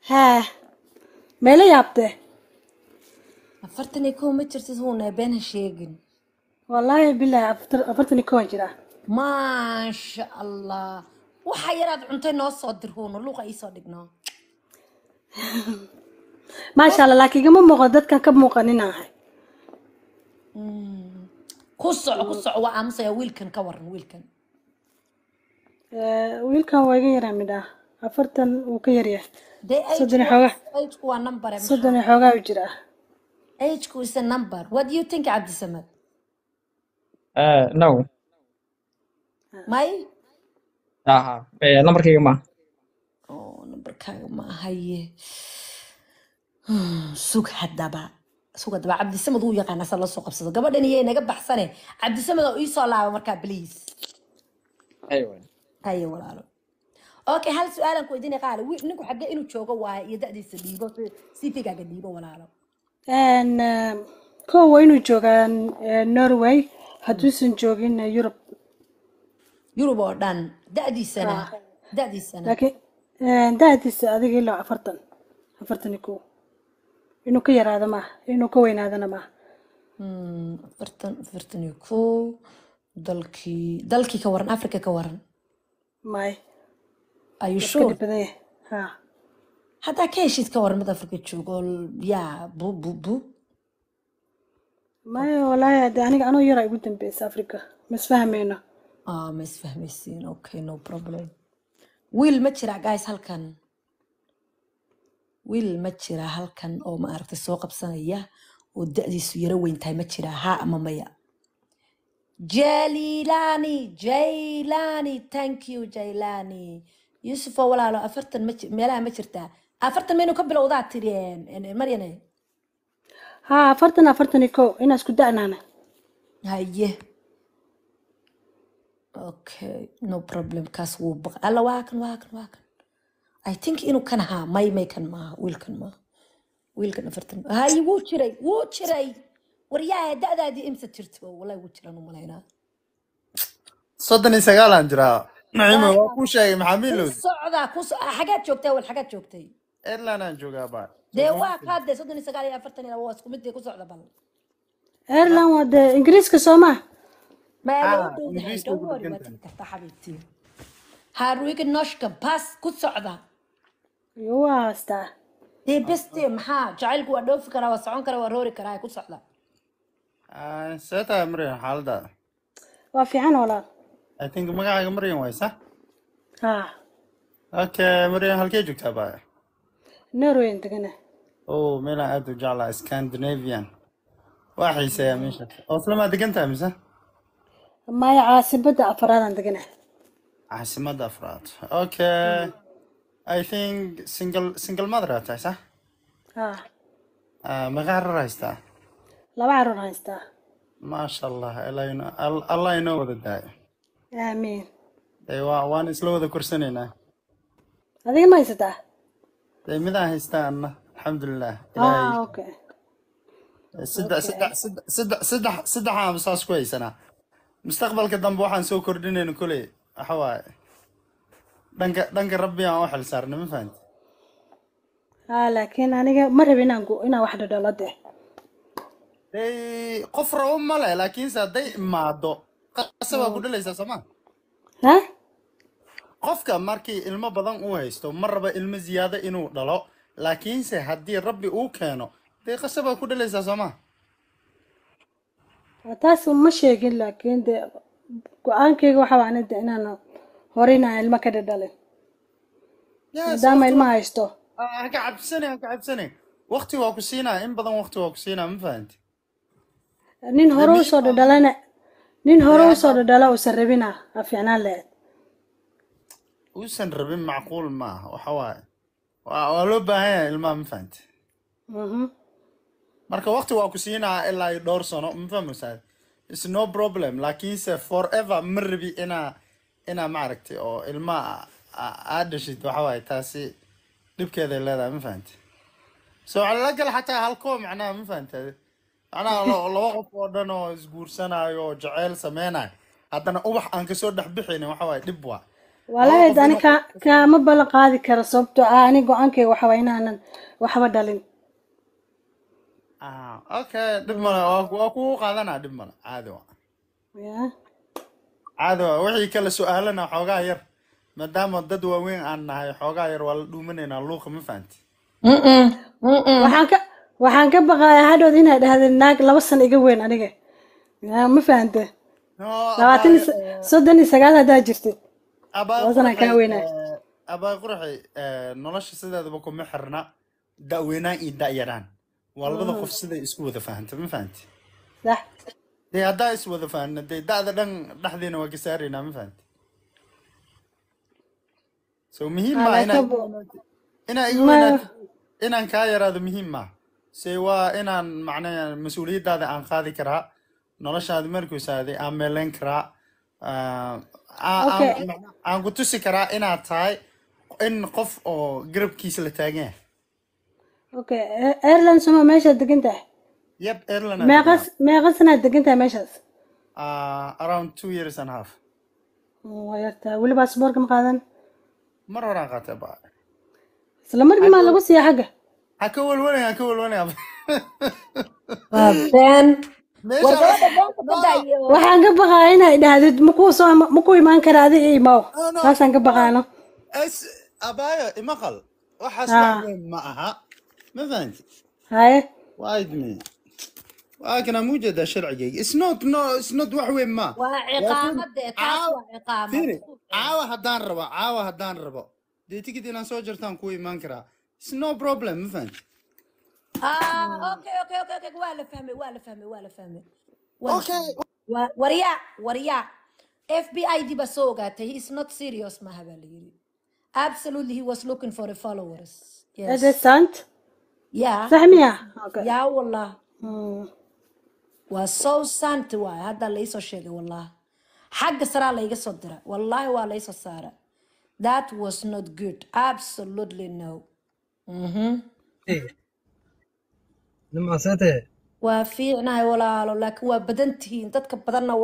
ها ميلا يابته. afartan iyo kow ma jirtid huuna been ha sheegin. والله بالله أفرتني كون جرا. maasha allah waxa yaraad cuntay noo soo dir huuna luuqa ii soo dhignaa. ما شاء الله لكن كم مقدد كان كم مقننة هاي. ku soco waa aamusaya wiilkan ka waran wiilkan. ويلكم واجي رامدا أفرتن وكيريا. dee صدني حوجا ageku waa number maxaa صدني حوجا وجرا. ageku is a number. what do you think cabdisamad? No. may Numberkayga ma. numberkaaga ma ahaye. sug haddaba cabdisamad wuu yaqaana sa la soo qabsado gabadhan iyay naga baxsane cabdisamad oo ii soo laaba markaa please. Aywa. haye walaalo. okay hal su-aalan ku weydiinay qaali ninku xaggee inuu joogo waaye iyo da'diisa dhiibo cv-gaaga dhiibo walaalo. And كون وينو جوجان نرويج هدوسن جوجين يوروب. yurub oo dhan da'diisana لكن ده تيس هذا قلنا أفرتن يكون إنه كير هذا ما إنه كوين هذا ما. afartan iyo kow dalkii ka waran africa ka waran. ماي. are you كده sure بديه ها. haddaa ka heshid ka waran mid africa joogo yaa bu ماي والله ده أنا يرى يقولن بس أفريقيا مش فاهمينه. ma isfahmaysiin okay no problem. wiil ma jira guys halkan wiil ma jira halkan oo ma aragtay soo qabsanaya oo da'diisu yaro weyn tahay ma jira haa ama maya. jailani thank you jailani yusuf oo walaalo afartan meelaha ma jirtaa afartan maynu ka bilowdaa tiriyeen maryane. ها أفرتن يكون إن أسكت دعنا أنا. haye okay no problem kaas wuu baq alla waa kan I think inuu kan ahaa may kan maaha wiilkan afartan haye wuu jiray waryaha da'daadii imsa jirto wallahi wuu jiran u malaynaa. صدني سجالان جرا نعيمة وكوشة محاميلو xagaad joogtay إلا أنا نجوجا بعد dee waa kaadee 39 iyo 40 waa isku mid ku socda bal إيرلان ود إنجليز كسمة. ما loo dhowdahay إنجليز don't worry waa tagi kartaa xabiibtii haarwiga nooshka bas ku socda يوا استا. dee beste maxaa jacaylku waa dhoofi karaa waa socon karaa waa roori karaa ku socda. ساعتها مريم حالدا وفي عنا ولا. I think مقعد مريم ويسا ها. أوكي مريم هالكي جوكتا باي نروين تجنا. أوه ميلا أدو جعلا اسكندنافيان واحد سيا ميشا أصلا ما دقنتها مسا ما يعاصب بدأ أفراد تجنا. عاصمة أفراد أوكي I think single mother أتاي صح؟ ها. مقعد رايستا لا بعرف هستا. ما شاء الله الله ينور الداي آمين. أيوة وأنا سلو ذا كرسنينا هذه ما يستا. ماذا هيستان الحمد لله أوكي. سدح عام كويس أنا مستقبل قدام بوحان سو كردين كلي حواي دنك ربي أنا وحل صارنا ما فهمت لكن أنا مرة بينانكو إنا واحدة دولته. دي قفر لا لكن سدي ما دو قصبة كل ليس سما ها؟ قفك ماركي ilmo badan uu haysto marba ilmo ziyaada inuu dhalo laakiin se hadii rabbi uu keeno de qasaba ku dhalaysa sama taas uma sheegin laakiin de go'aankayga waxa waan inaan horeyna ilmo ka dhalin maadaama ilmo haysto ka cabsane waqti waa ku siinaa in badan waqti waa ku siinaa ma fahanti nin hore u soo dhala oo sarabina afiicnaan leed uusan rabin macquul maaha waxa waaye waa loo baahan yahay ilmaha ma fahanti marka waqti waa ku siinaa ilaa dhowr sano ma fahmaysaa it's no problem laakiinse forever marbi ina maaragtay oo ilmaha aad dhashid waxa waaye taasi dhibkeeda leedahay ma fahanti soo calagal xataa halkoo macnaha ma fahantaa macnaha laba qof oo dhan oo isguursanayo oo jacayl sameynayo haddana ubax aan kasoo dhex bixinin waxa waaye dhib waa والله إذا أنا كما بلقادي كرسبت أنا قانك وحوينا وحبدلين اوكي دب ملا واكو قادنا دب ملا عادي يا عادي وحي كلا سؤالنا xogaa yar maadaama dad waaweyn aan nahay xogaa yar waa la dhuumanayna luuqa ma fahanti waxaan ka baqayaa hadhood inaad dhahdeen naag 2 sano iga weyn aniga yaa ma fahante no 39 hadaa jirtay wasana ka weynaa abaa qurxay nolosha sideedaba kuma xirna daaweynaan iyo daayaraan waa labada qof siday isku wada fahanta ma fahanti صح dee haddaa is wada fahanna dee da'da dhan dhexdeena waa ka saaraynaa ma fahanti so muhiim ma inaa igu weynaad inaan kaa yaraado muhiim ma se waa inaan macnaha mas-uuliyaddaada aan qaadi karaa noloshaada markuu saaday aan meelayn karaa aan ku tusi karaa inaad tahay in qof oo garabkiisa la taagan yahay اوكي ايرلاند سما ماشي دقنتها yep Ireland ما قصنا دقنتها ماشي around 2 years and a half ويرتا ولي باسبورك مقادن mar horaan qaatay baa isla markii ma lagu siiya xaga ha ka walwalaya Ben meesha waxaan ka baqaa inay dhahdid maku imaan karaa adiga imaw taasaan ka baqaano as abaya imaqal waxaas wax weyn ma aha ma fahanti haye وايد من لكن موجودة شرعي it's not wax weyn ma وعقامة taas waa ciqaamad فيني caawa haddaan rabo dee tigid inaan soo jartaan ku imaan karaa it's no problem ma fahanti اوكي waa la fahmay waryaa FBI dib soo ogaatay he is not serious ma haba la yiri absolutely he was looking for the followers is it sant yeah sahmiya okay ya wallah waa so sant waa hadda la isoo sheegay wallah xagga sara la iga soo dira wallahi waa la isoo saara that was not good absolutely no لما ساته waa fiicnahay walaalo laakiin waa badan tihiin dadka badanna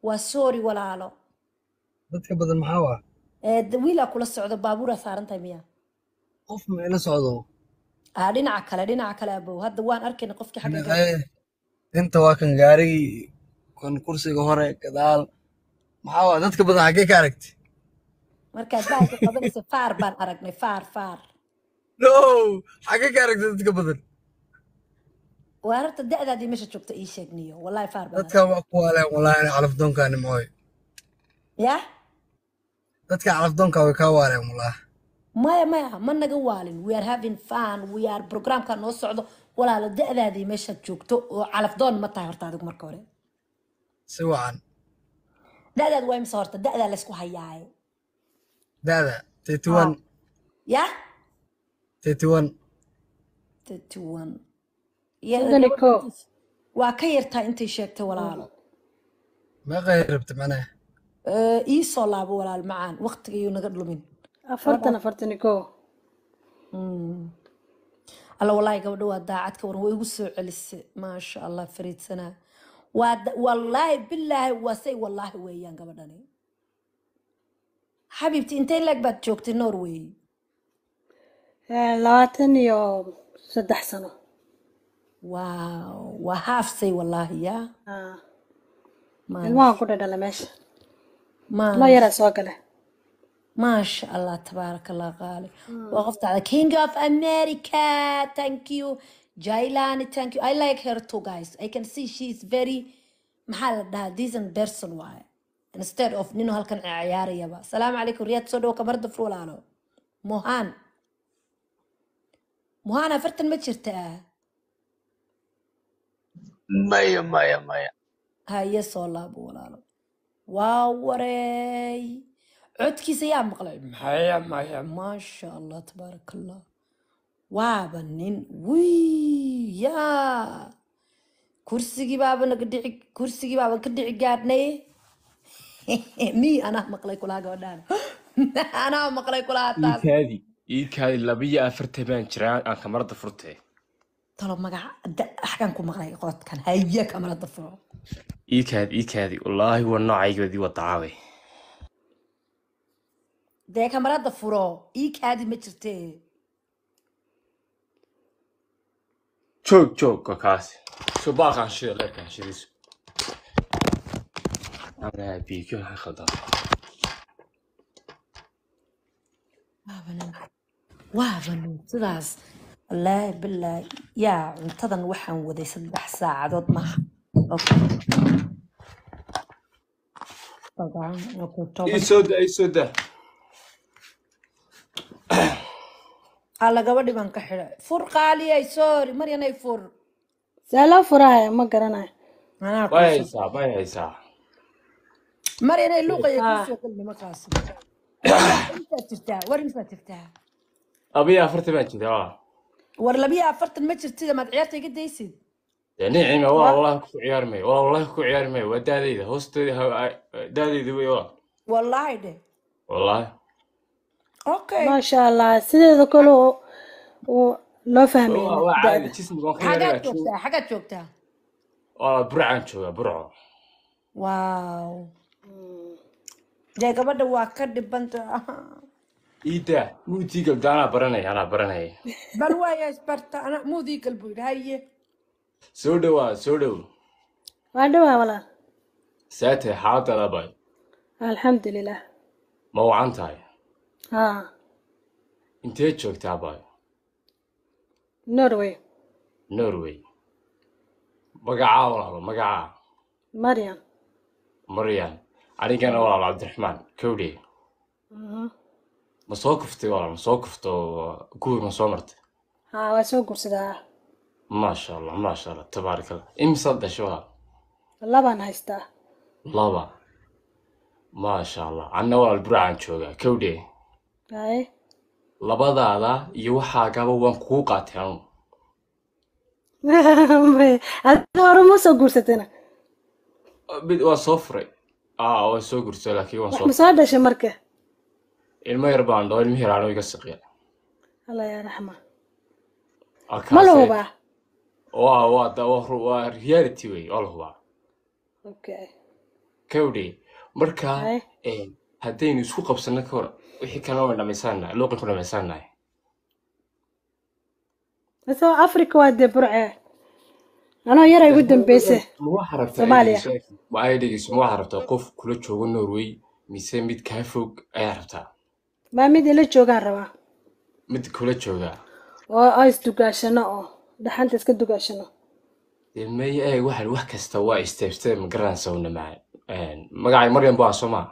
waa sorry walaalo dadka badan maxaa waa wiilaa kula socdo baabuura saarantahay miya qof ma ila socdo dhinaca kale abow hadda waan arkayna qofkii xagga inta waa kan gaarigii kan kursiga hore gadaal maxaa waa dadka badan xaggee ka aragti markaad bahalka qabanaysa faar baan aragnay faar no xaggee ka aragti dadka badan waa horta da'daadii meesha joogta ii sheegniyo wallahi faar baan dadka waa ku waaleen wallahi ana calafdoonkaani mooy ya dadka calafdoonka way kaa waaleen wallahi maya ma naga waalin we are having fun we are programka noo socdo walaalo da'daadii meesha joogto oo calafdoon ma tahay horta adigu marka hore si wacan da'daad waa imse horta da'daa laysku hayaayo da'da 31 ya 31 31 Soddoniko. waa ka yartaa intay sheegtay walaalo meeqay rabta macnaha ii soo laabo walaal macaan waqtiga iyuu naga dhumin 40 alla wallaahi gabadha waa daacadka waran way igu soo celisay maasha allah fariidsanaa wallaahi bilaahi waa say wallaahi weeyaan gabadhani xabiibti intay leeg baad joogtay norway 23 sano waaw waa haaf say wallaahi yaa ilmaha ku dhadhala meesha loo yaraa soo gale maasha allah tabaaraka allah qaali waa qoftaada king of america thank you jailani thank you I like her too guys I can see she is very maxaa la dhahaa decent person waaye instead of nino halkan ciyaarayaba salaamu calaykum riyaad soo dhow kamarda furulaalo mohan 40 ma jirtaa maya haye soo laabo walaalo waa wareey codkiisa yaa maqlay maya maasha allah tabaaraka allah waaba nin yaa kursigii baaban ka dhici gaadhnay mi anaa maqlay kulaa gabadhaan anaa maqlay kulaa taas iikaadi 42 baan jiraa aan kamarada furtay talo magaca axkan ku maqlay qodkan haye kamarada furo iikaadi wallaahi waa noocaygoodii wadacaawe dee kamarada furo ii kaadi ma jirtee joog kaasi soo baaqan shida leerkan shidiisu ana biyo ha khaldan waabanin sidaas wallaahi bilaahi yaa cuntadan waxaan waday 3 saacadood maaha soo daa alla gabadhi baan ka xidhay fur qaaliyay sorry maryanay fur see loo furaayo ma garanayo anaa bay ku haysaa maryanay luuqaya ku soo galmi markaas war inta jirtaa abiya afarta baan jiraa war 42 ma jirtida maad ciyaarta iga daysid yani cima wallahi ku ciyaarmay waa daadayda hoosteeda daadayda way wallahi de wallahi okay maasha allah sideeda kale loo fahmayna waa caadi jismiga xagaad joogtaa burcaan jooga burco wow dee gabadha waa ka dhibanta ida muudigal daana baranaya bal waaya isbarta ana muudigal buu yidhi haye soo dhow waa dhawaa walaal saatay xaaladda bay alxamdulilah ma wacan tahay haa intee joogtaa bay norway magacaa walaalo magacaa maryan anigana walaalo cabdiraxmaan kowdhe ma soo kuftay walaal ma soo kufto guur ma soo martay haa waa soo gursadaa maasha allah tabaarakallah imsaad dhashay walaal labaan haystaa laba maasha allah anna walaal burcaan joogaa kowdhe haye labadaada iyo waxaagaba waan kuu qaatay anu adiga hore ma soo guursatayna waa soo furay waan soo gursay laakiin waan ma soo dhashay marka ilmo yar baan dhao ilmo yaraano iga siqiya alla yaa raxma ma la hubaa waa reality wey waa la hubaa okay kowdhe marka haddaynu isku qabsano ka hor wixii kalena way dhamaysaanahay luuqan ku dhamaysaanahay asoo africa waa dee burcee anoo yara igu dambeyse Soomaaliya ma ay dhegeyso ma waxaad rabtaa qof kula joogo Norway mise mid kaa fog ayaa rabtaa ma mid ila joogaan rabaa mid kula jooga oo isdugaashano oo dhaxanta iska dugaashano may wax kasta waa isteebtay ma garanaysa una magacay Maryam baa Soomaa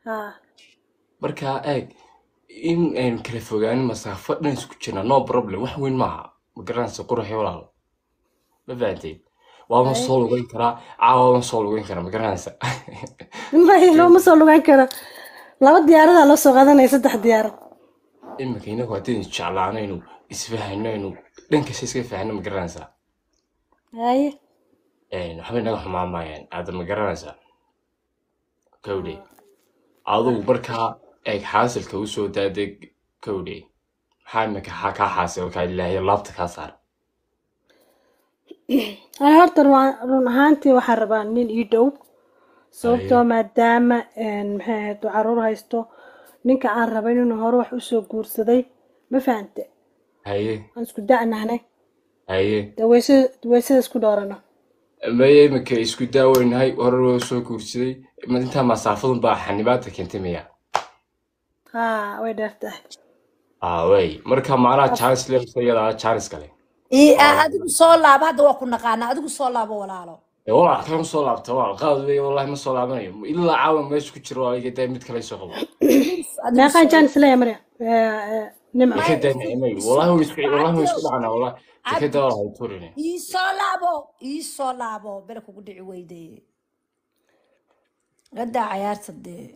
haa marka in kala fogaan masaafo dhan isku jirna no problem wax weyn maaha ma garanaysa qurux walaal ma fahanteen waa soo lugayn karaa caawa soo lugayn karaa ma garanaysa ma soo lugayn karo laba diyaarada la soo qaadanay 3 diyaarad imika inagu haddii jeclaanaynu isfahanaynu dhanka iska fahanno ma garanaysa haye waxba naga xumaamayaan aad ma garanaysa kowdhe adigu markaa xaasilka u soo daaday kowdhe maxaa imika kaa xaasilka ilaahay laabta kaa saar ana horta run ahaantii waxaan rabaa nin ii dhow sababtoo maadaama maxay ahayd caruur haysto ninka aan rabay inuu hore wax usoo guursaday ma fahante haye aan isku da'naanay haye weysada isku dhoorano maya imika isku daaweynahay hore loo soo guursaday intaa masaafadun baa xanibaadka keentay miya haa way dheertahay way marka macnaha chance leeyahay iyada chance kale adigu soo laabo hadda waa ku naqaana adigu soo laabo walaalo والله كان صلاب توال قاضي والله ما صلاب أنا إلا عاون ما يسكت شروع يقدر متكلم يسقط ما كان جانس لا يا مريم نمع كده نعمي والله هو يسكت معنا والله كده والله يطورني يصلابو بركو قدعي ويدي غدا عيار صدق